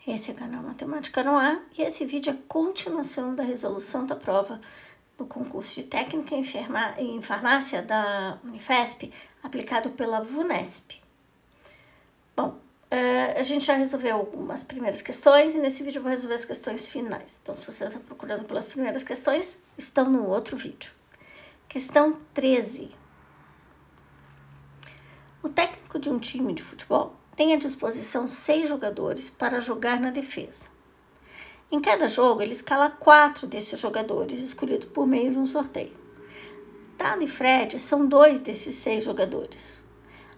Esse é o canal Matemática no Ar e esse vídeo é a continuação da resolução da prova do concurso de técnica em farmácia da Unifesp, aplicado pela VUNESP. Bom, a gente já resolveu algumas primeiras questões e nesse vídeo eu vou resolver as questões finais. Então, se você está procurando pelas primeiras questões, estão no outro vídeo. Questão 13. O técnico de um time de futebol tem à disposição 6 jogadores para jogar na defesa. Em cada jogo, ele escala 4 desses jogadores, escolhidos por meio de um sorteio. Dado e Fred são 2 desses 6 jogadores.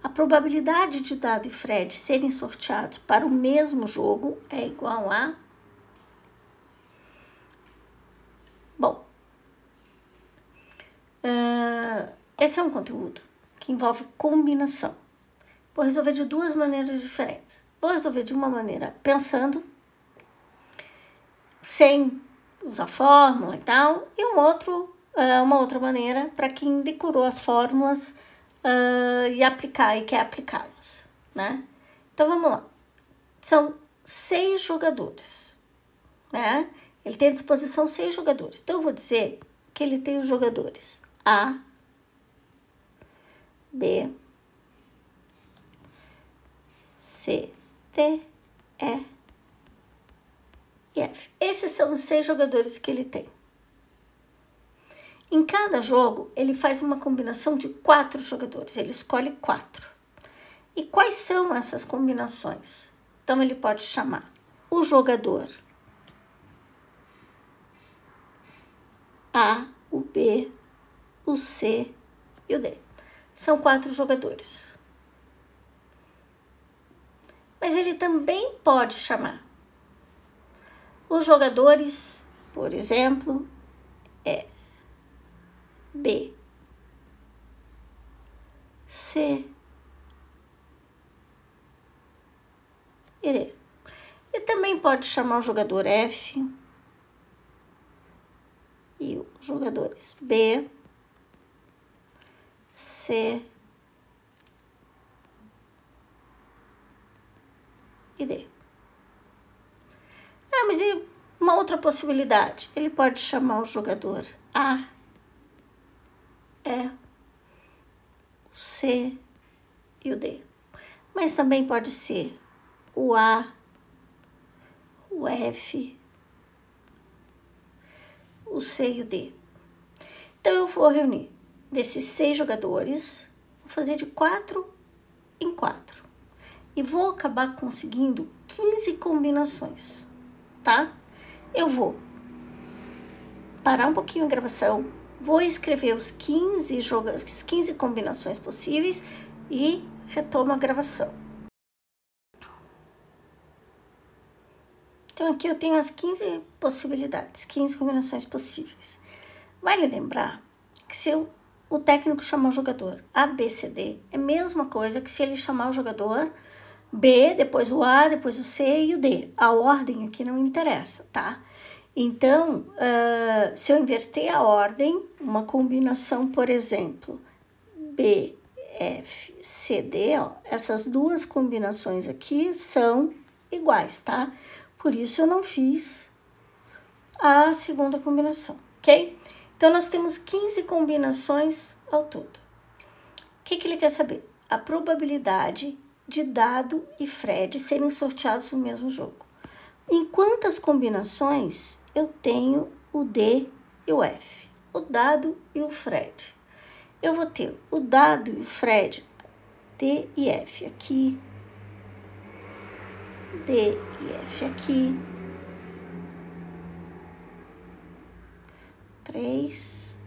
A probabilidade de Dado e Fred serem sorteados para o mesmo jogo é igual a... Bom, esse é um conteúdo que envolve combinação. Vou resolver de duas maneiras diferentes. Vou resolver de uma maneira pensando, sem usar fórmula e tal, e uma outra maneira para quem decorou as fórmulas e quer aplicá-las, né? Então, vamos lá. São 6 jogadores, né? Ele tem à disposição 6 jogadores. Então, eu vou dizer que ele tem os jogadores A, B, C, D, E e F. Esses são os 6 jogadores que ele tem. Em cada jogo, ele faz uma combinação de 4 jogadores. Ele escolhe 4. E quais são essas combinações? Então, ele pode chamar o jogador A, o B, o C e o D. São 4 jogadores. Mas ele também pode chamar os jogadores, por exemplo, B, C e D. E também pode chamar o jogador F e os jogadores B, C e D. Mas e uma outra possibilidade? Ele pode chamar o jogador A, E, o C e o D. Mas também pode ser o A, o F, o C e o D. Então, eu vou reunir desses 6 jogadores, vou fazer de 4 em 4. E vou acabar conseguindo 15 combinações, tá? Eu vou parar um pouquinho a gravação, vou escrever os 15 combinações possíveis e retomo a gravação. Então, aqui eu tenho as 15 possibilidades, 15 combinações possíveis. Vale lembrar que se o técnico chamar o jogador A, B, C, D, é a mesma coisa que se ele chamar o jogador B, depois o A, depois o C e o D. A ordem aqui não interessa, tá? Então, se eu inverter a ordem, uma combinação, por exemplo, B, F, C, D, ó, essas duas combinações aqui são iguais, tá? Por isso eu não fiz a segunda combinação, ok? Então, nós temos 15 combinações ao todo. O que ele quer saber? A probabilidade de Dado e Fred serem sorteados no mesmo jogo. Em quantas combinações eu tenho o D e o F? O Dado e o Fred. Eu vou ter o Dado e o Fred, D e F aqui, D e F aqui, 3,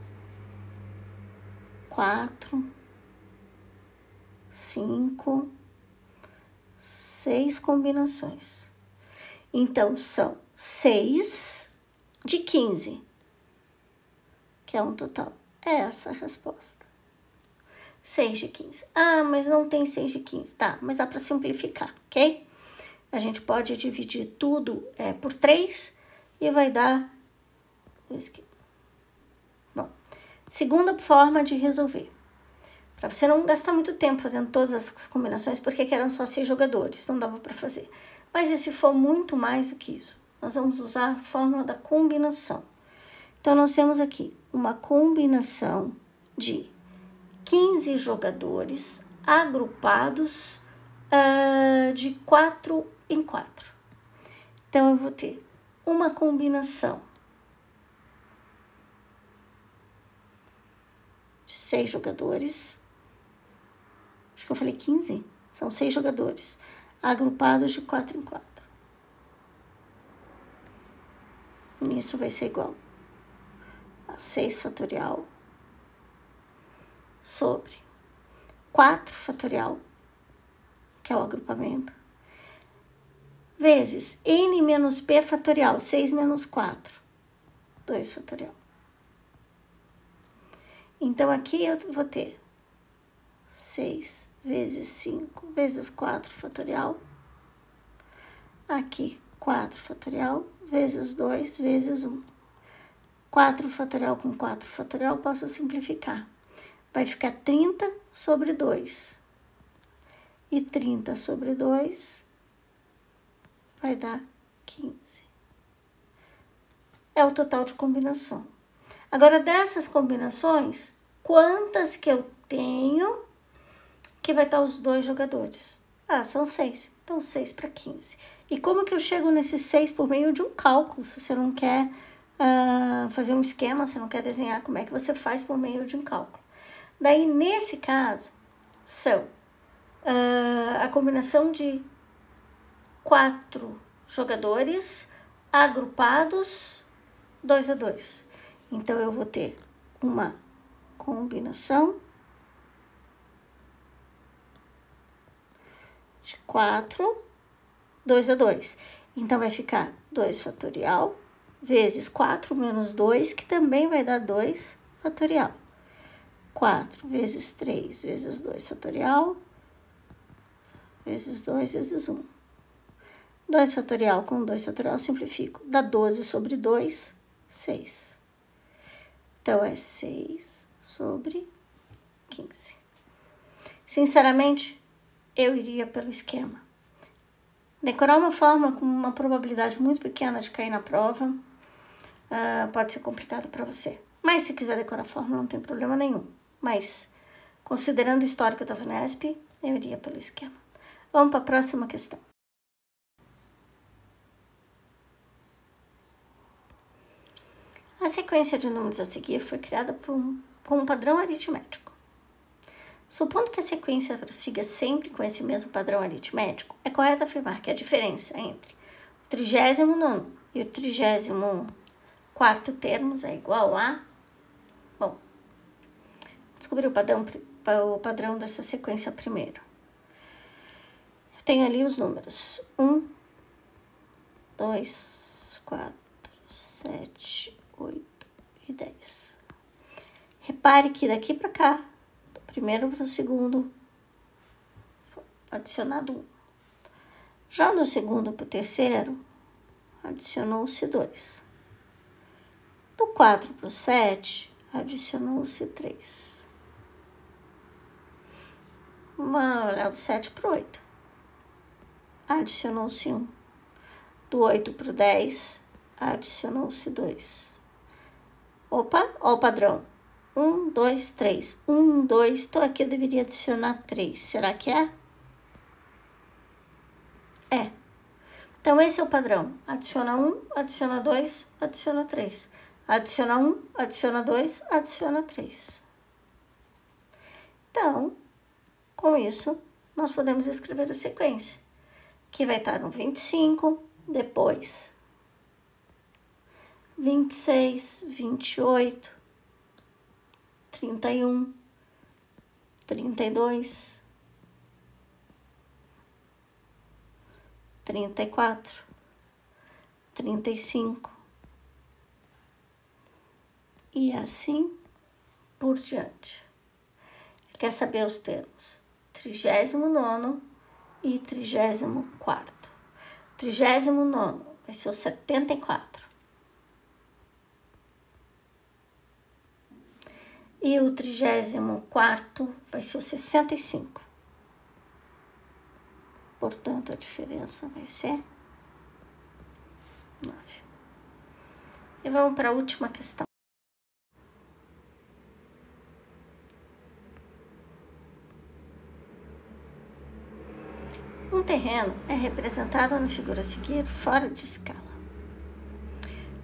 4, 5, 6 combinações. Então, são 6 de 15, que é um total. É essa a resposta. 6 de 15. Ah, mas não tem 6 de 15. Tá, mas dá para simplificar, ok? A gente pode dividir tudo por 3 e vai dar... Bom, segunda forma de resolver. Para você não gastar muito tempo fazendo todas as combinações, porque eram só 6 jogadores, não dava para fazer. Mas e se for muito mais do que isso? Nós vamos usar a fórmula da combinação. Então, nós temos aqui uma combinação de 15 jogadores agrupados de 4 em 4. Então, eu vou ter uma combinação de 6 jogadores. Acho que eu falei 15. São 6 jogadores agrupados de 4 em 4. Isso vai ser igual a 6 fatorial sobre 4 fatorial, que é o agrupamento, vezes n menos p fatorial, 6 menos 4, 2 fatorial. Então, aqui eu vou ter 6 vezes 5 vezes 4 fatorial. Aqui, 4 fatorial vezes 2 vezes 1. 4 fatorial com 4 fatorial, posso simplificar. Vai ficar 30 sobre 2. E 30 sobre 2 vai dar 15. É o total de combinação. Agora, dessas combinações, quantas que eu tenho que vai estar os 2 jogadores? Ah, são 6. Então, 6 para 15. E como que eu chego nesses 6 por meio de um cálculo? Se você não quer fazer um esquema, se não quer desenhar, como é que você faz por meio de um cálculo? Daí, nesse caso, são a combinação de 4 jogadores agrupados 2 a 2. Então, eu vou ter uma combinação de 4, 2 a 2. Então, vai ficar 2 fatorial vezes 4 menos 2, que também vai dar 2 fatorial. 4 vezes 3 vezes 2 fatorial, vezes 2 vezes 1. 2 fatorial com 2 fatorial, simplifico. Dá 12 sobre 2, 6. Então, é 6 sobre 15. Sinceramente, eu iria pelo esquema. Decorar uma fórmula com uma probabilidade muito pequena de cair na prova pode ser complicado para você. Mas se quiser decorar a fórmula, não tem problema nenhum. Mas, considerando o histórico da VUNESP, eu iria pelo esquema. Vamos para a próxima questão. A sequência de números a seguir foi criada com um padrão aritmético. Supondo que a sequência prossiga sempre com esse mesmo padrão aritmético, é correto afirmar que a diferença entre o 39º e o 34º termos é igual a... Bom, descobrir o padrão dessa sequência primeiro. Eu tenho ali os números 1, 2, 4, 7, 8 e 10. Repare que daqui para cá, do primeiro para o segundo, adicionado 1. Já do segundo para o terceiro, adicionou-se 2. Do 4 para o 7, adicionou-se 3. Vamos olhar do 7 para o 8. Adicionou-se 1. Do 8 para o 10, adicionou-se 2. Opa, ó o padrão. 1, 2, 3. 1, 2, então aqui eu deveria adicionar 3. Será que é? É. Então, esse é o padrão. Adiciona 1, adiciona 2, adiciona 3. Adiciona 1, adiciona 2, adiciona 3. Então, com isso, nós podemos escrever a sequência, que vai estar no 25, depois 26, 28, 31, 32, 34, 35 e assim por diante. Quer saber os termos 39º e 34º. 39º vai ser o 74. E o 34º vai ser o 65. Portanto, a diferença vai ser 9. E vamos para a última questão. Um terreno é representado na figura a seguir fora de escala.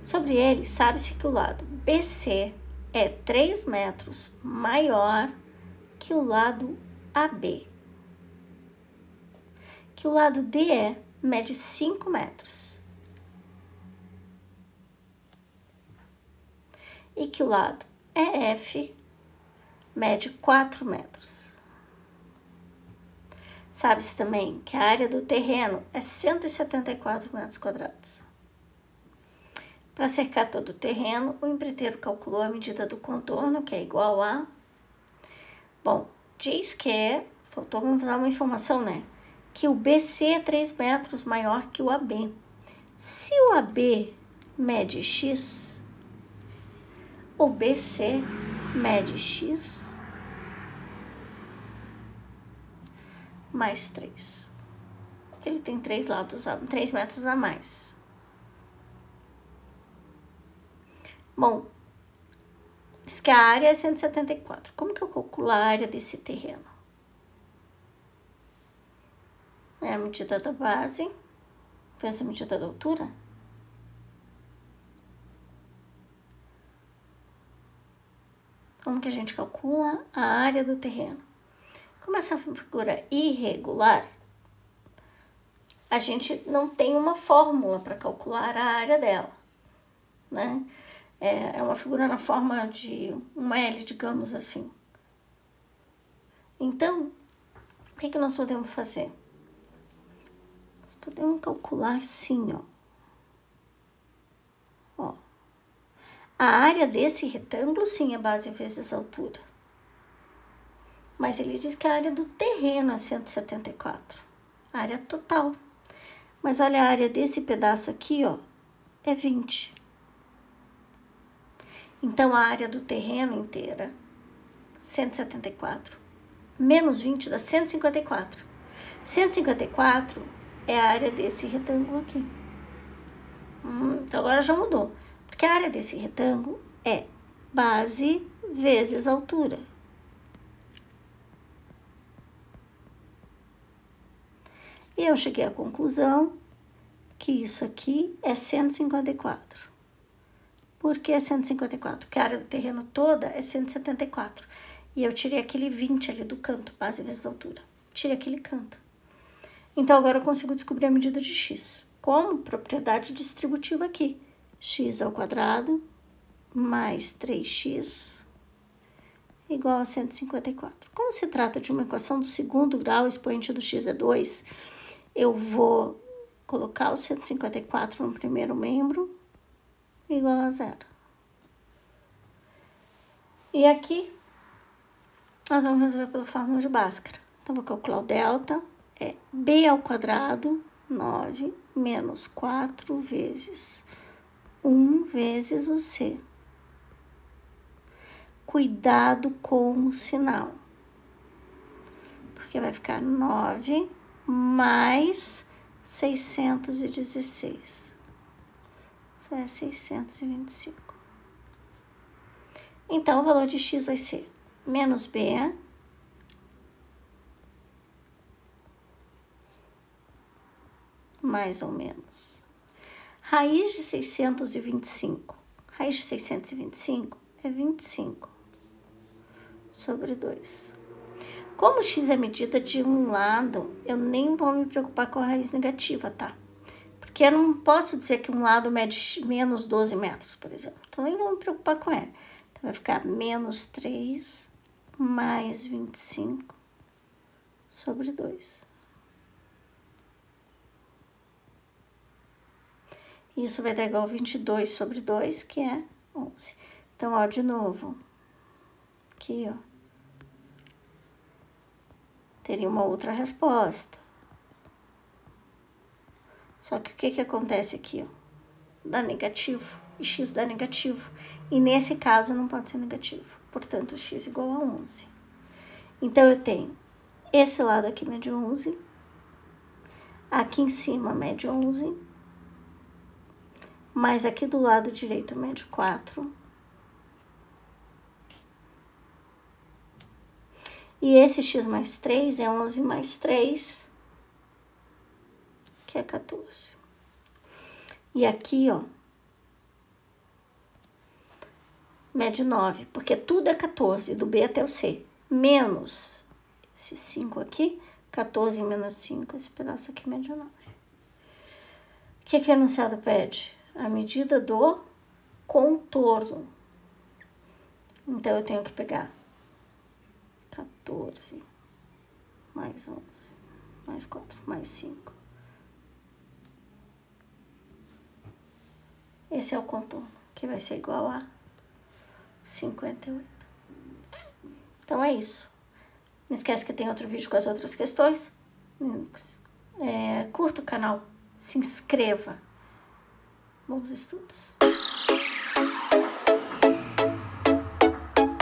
Sobre ele, sabe-se que o lado BC é 3 metros maior que o lado AB, que o lado DE mede 5 metros e que o lado EF mede 4 metros. Sabe-se também que a área do terreno é 174 metros quadrados. Para cercar todo o terreno, o empreiteiro calculou a medida do contorno, que é igual a... Bom, diz que... Faltou me dar uma informação, né? Que o BC é 3 metros maior que o AB. Se o AB mede X, o BC mede X mais 3. Ele tem 3 metros a mais. Bom, diz que a área é 174. Como que eu calculo a área desse terreno? É a medida da base vezes a medida da altura. Como que a gente calcula a área do terreno? Como essa figura irregular, a gente não tem uma fórmula para calcular a área dela, né? É uma figura na forma de um L, digamos assim. Então, o que nós podemos fazer? Nós podemos calcular assim, ó. A área desse retângulo, sim, é base vezes altura. Mas ele diz que a área do terreno é 174. A área total. Mas olha, a área desse pedaço aqui, ó, é 20. Então, a área do terreno inteira, 174, menos 20 dá 154. 154 é a área desse retângulo aqui. Então, agora já mudou. Porque a área desse retângulo é base vezes altura. E eu cheguei à conclusão que isso aqui é 154. Por que 154? Porque a área do terreno toda é 174. E eu tirei aquele 20 ali do canto, base vezes altura. Tirei aquele canto. Então, agora eu consigo descobrir a medida de x. Como propriedade distributiva aqui. X ao quadrado mais 3x igual a 154. Como se trata de uma equação do segundo grau, o expoente do x é 2, eu vou colocar o 154 no primeiro membro igual a 0. E aqui, nós vamos resolver pela fórmula de Bhaskara. Então, vou calcular o delta, é b ao quadrado, 9, menos 4 vezes 1 vezes o c. Cuidado com o sinal, porque vai ficar 9 mais 616. Isso é 625. Então, o valor de x vai ser menos b mais ou menos raiz de 625. Raiz de 625 é 25 sobre 2. Como x é medida de um lado, eu nem vou me preocupar com a raiz negativa, tá? Porque eu não posso dizer que um lado mede menos 12 metros, por exemplo. Então, nem vou me preocupar com ela. Então, vai ficar menos 3 mais 25 sobre 2. Isso vai dar igual a 22 sobre 2, que é 11. Então, ó, de novo, aqui, ó, teria uma outra resposta. Só que o que acontece aqui, ó? Dá negativo, e x dá negativo. E nesse caso não pode ser negativo. Portanto, x igual a 11. Então, eu tenho esse lado aqui mede 11. Aqui em cima mede 11. Mais aqui do lado direito mede 4. E esse x mais 3 é 11 mais 3, que é 14. E aqui, ó, mede 9, porque tudo é 14, do B até o C. Menos esse 5 aqui, 14 menos 5, esse pedaço aqui mede 9. O que o enunciado pede? A medida do contorno. Então, eu tenho que pegar 14 mais 11, mais 4, mais 5. Esse é o contorno, que vai ser igual a 58. Então, é isso. Não esquece que tem outro vídeo com as outras questões. Curta o canal, se inscreva. Bons estudos!